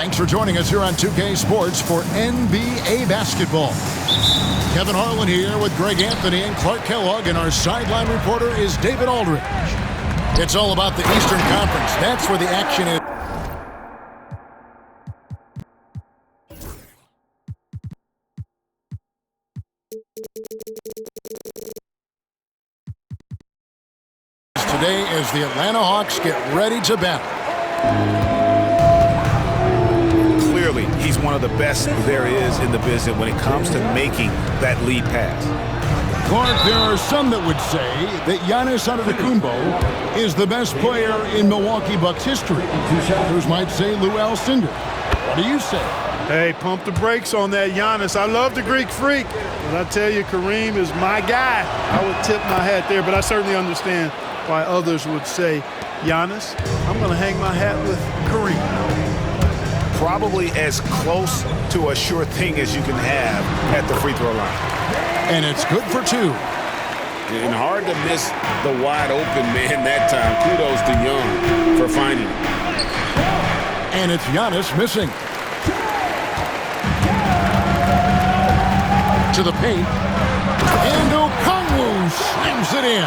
Thanks for joining us here on 2K Sports for NBA basketball. Kevin Harlan here with Greg Anthony and Clark Kellogg, and our sideline reporter is David Aldridge. It's all about the Eastern Conference. That's where the action is. Today as the Atlanta Hawks get ready to battle. Clearly, he's one of the best there is in the business when it comes to making that lead pass. Clark, there are some that would say that Giannis Antetokounmpo is the best player in Milwaukee Bucks history. Others might say Lou Alcindor. What do you say? Hey, pump the brakes on that Giannis. I love the Greek Freak. But I tell you, Kareem is my guy. I would tip my hat there, but I certainly understand why others would say Giannis. I'm going to hang my hat with Kareem. Probably as close to a sure thing as you can have at the free throw line. And it's good for two. And hard to miss the wide open man that time. Kudos to Young for finding it. And it's Giannis missing. To the paint. And Okongwu slams it in.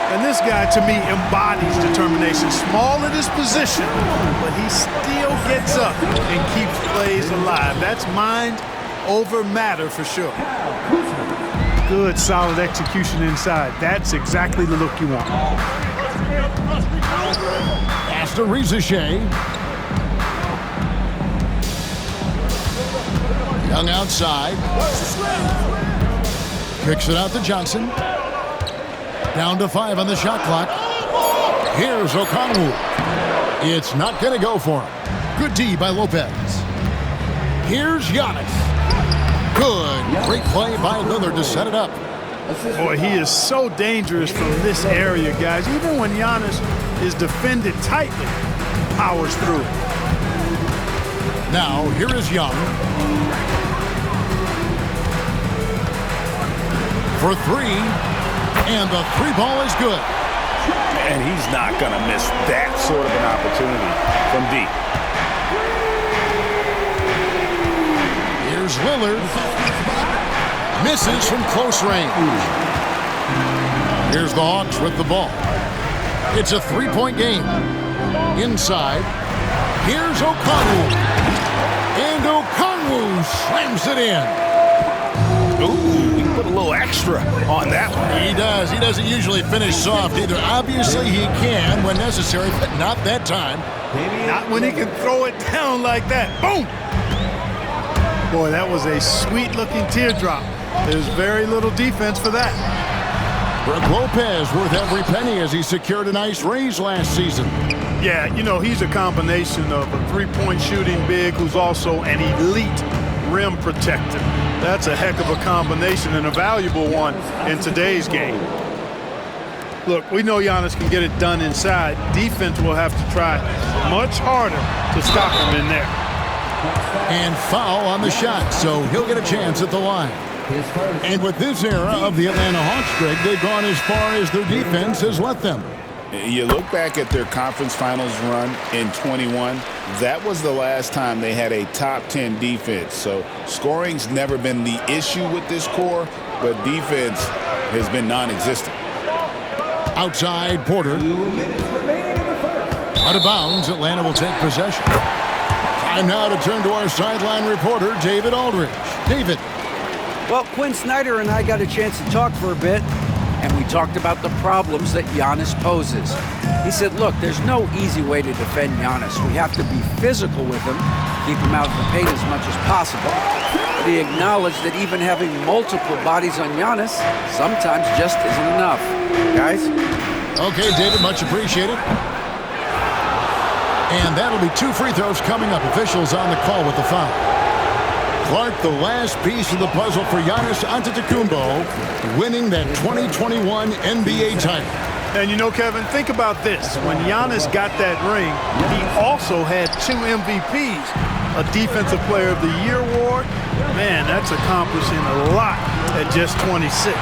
And this guy, to me, embodies determination. Small in his position, but he still gets up and keeps plays alive. That's mind over matter for sure. Good, solid execution inside. That's exactly the look you want. Pass to Rizachet. Young outside. Kicks it out to Johnson. Down to 5 on the shot clock. Here's Okongwu. It's not going to go for him. Good D by Lopez. Here's Giannis. Good. Great play by Lillard to set it up. Boy, he is so dangerous from this area, guys. Even when Giannis is defended tightly, powers through it. Now, here is Young. For 3. And the 3 ball is good. And he's not going to miss that sort of an opportunity from deep. Here's Lillard. Misses from close range. Here's the Hawks with the ball. It's a 3-point game. Inside. Here's Okongwu. And Okongwu slams it in. Ooh, he put a little extra on that one. He does. He doesn't usually finish soft either. Obviously, he can when necessary, but not that time. Not when he can throw it down like that. Boom! Boy, that was a sweet-looking teardrop. There's very little defense for that. Brook Lopez worth every penny as he secured a nice raise last season. Yeah, you know, he's a combination of a three-point shooting big who's also an elite rim protector. That's a heck of a combination and a valuable one in today's game. Look, we know Giannis can get it done inside. Defense will have to try much harder to stop him in there. And foul on the shot, so he'll get a chance at the line. And with this era of the Atlanta Hawks, Greg, they've gone as far as their defense has let them. You look back at their conference finals run in 21, that was the last time they had a top 10 defense. So scoring's never been the issue with this core, but defense has been non-existent. Outside, Porter. Out of bounds, Atlanta will take possession. Time now to turn to our sideline reporter, David Aldridge. David. Well, Quinn Snyder and I got a chance to talk for a bit, and we talked about the problems that Giannis poses. He said, look, there's no easy way to defend Giannis. We have to be physical with him, keep him out of the paint as much as possible. But he acknowledged that even having multiple bodies on Giannis sometimes just isn't enough. Guys? Okay, David, much appreciated. And that'll be 2 free throws coming up. Officials on the call with the foul. Clark, the last piece of the puzzle for Giannis Antetokounmpo, winning that 2021 NBA title. And you know, Kevin, think about this. When Giannis got that ring, he also had 2 MVPs, a Defensive Player of the Year award. Man, that's accomplishing a lot at just 26.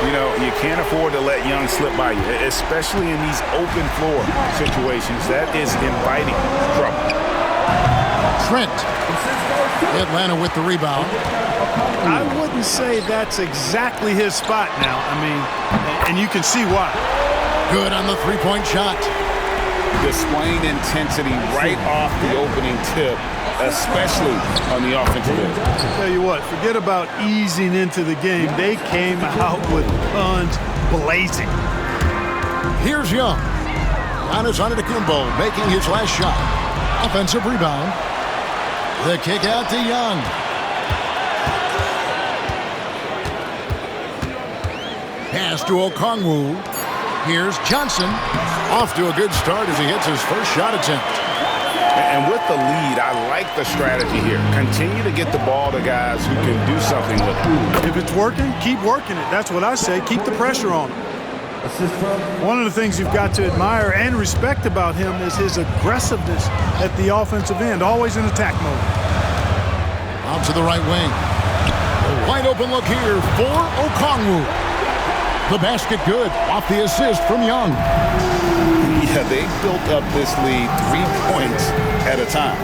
You know, you can't afford to let Young slip by you, especially in these open floor situations. That is inviting trouble. Trent. Atlanta with the rebound. I wouldn't say that's exactly his spot now. I mean, and you can see why. Good on the three-point shot. Displaying intensity right off the opening tip, especially on the offensive end. I'll tell you what, forget about easing into the game. They came out with guns blazing. Here's Young. Giannis Antetokounmpo making his last shot. Offensive rebound. The kick out to Young. Pass to Okongwu. Here's Johnson. Off to a good start as he hits his first shot attempt. And with the lead, I like the strategy here. Continue to get the ball to guys who can do something with it. If it's working, keep working it. That's what I say. Keep the pressure on him. One of the things you've got to admire and respect about him is his aggressiveness at the offensive end, always in attack mode. Out to the right wing. A wide open look here for Okongwu. The basket good off the assist from Young. Yeah, they built up this lead 3 points at a time.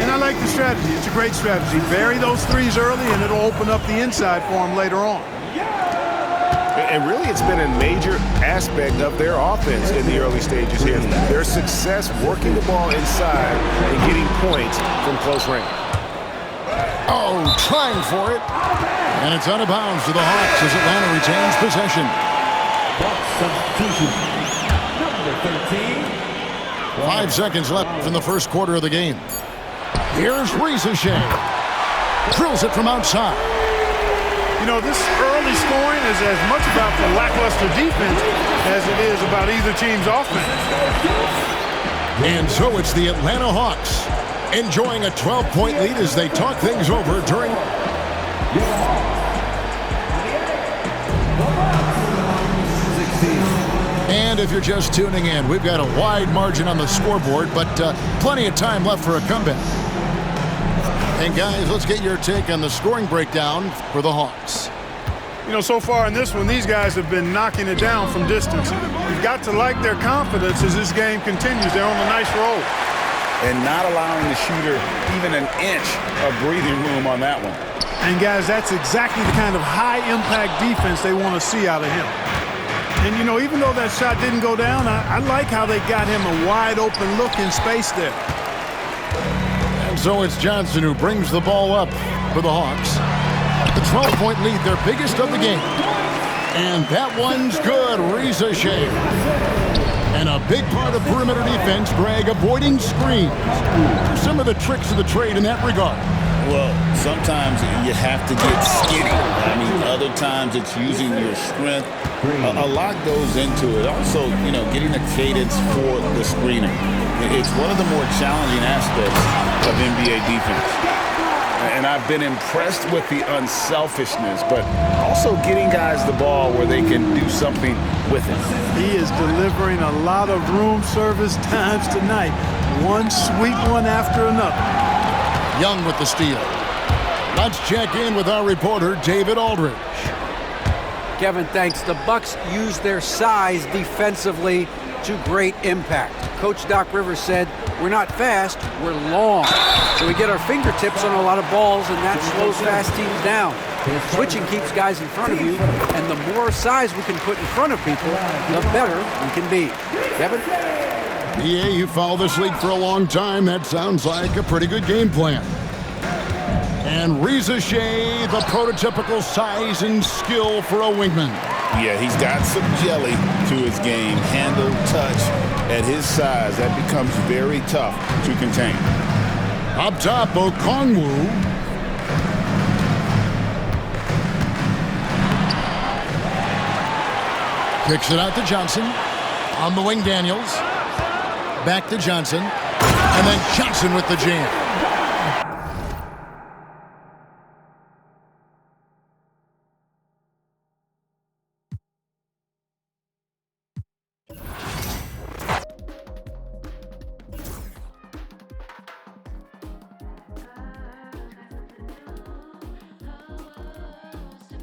And I like the strategy. It's a great strategy. Bury those threes early, and it'll open up the inside for them later on. And really, it's been a major aspect of their offense in the early stages here. Their success working the ball inside and getting points from close range. Oh, trying for it. And it's out of bounds to the Hawks as Atlanta retains possession. Substitution. Number 13. 5 seconds left in the first quarter of the game. Here's Risacher. Drills it from outside. You know, this early scoring is as much about the lackluster defense as it is about either team's offense. And so it's the Atlanta Hawks enjoying a 12-point lead as they talk things over during... And if you're just tuning in, we've got a wide margin on the scoreboard, but plenty of time left for a comeback. And guys, let's get your take on the scoring breakdown for the Hawks. You know, so far in this one, these guys have been knocking it down from distance. You've got to like their confidence as this game continues. They're on a nice roll. And not allowing the shooter even an inch of breathing room on that one. And guys, that's exactly the kind of high-impact defense they want to see out of him. And, you know, even though that shot didn't go down, I like how they got him a wide-open look in space there. And so it's Johnson who brings the ball up for the Hawks. The 12-point lead, their biggest of the game. And that one's good, Risacher. And a big part of perimeter defense, Greg, avoiding screens. Some of the tricks of the trade in that regard. Well, sometimes you have to get skinny. I mean, other times it's using your strength. A lot goes into it. Also, you know, getting the cadence for the screener. It's one of the more challenging aspects of NBA defense. And I've been impressed with the unselfishness, but also getting guys the ball where they can do something with it. He is delivering a lot of room service times tonight. One sweet one after another. Young with the steal. Let's check in with our reporter, David Aldridge. Kevin, thanks. The Bucks use their size defensively to great impact. Coach Doc Rivers said, we're not fast, we're long. So we get our fingertips on a lot of balls, and that slows fast teams down. Switching keeps guys in front of you, and the more size we can put in front of people, the better we can be. Kevin? Yeah, you follow this league for a long time. That sounds like a pretty good game plan. And Risacher, the prototypical size and skill for a wingman. Yeah, he's got some jelly to his game. Handle, touch. At his size, that becomes very tough to contain. Up top, Okongwu. Kicks it out to Johnson. On the wing, Daniels. Back to Johnson. And then Johnson with the jam.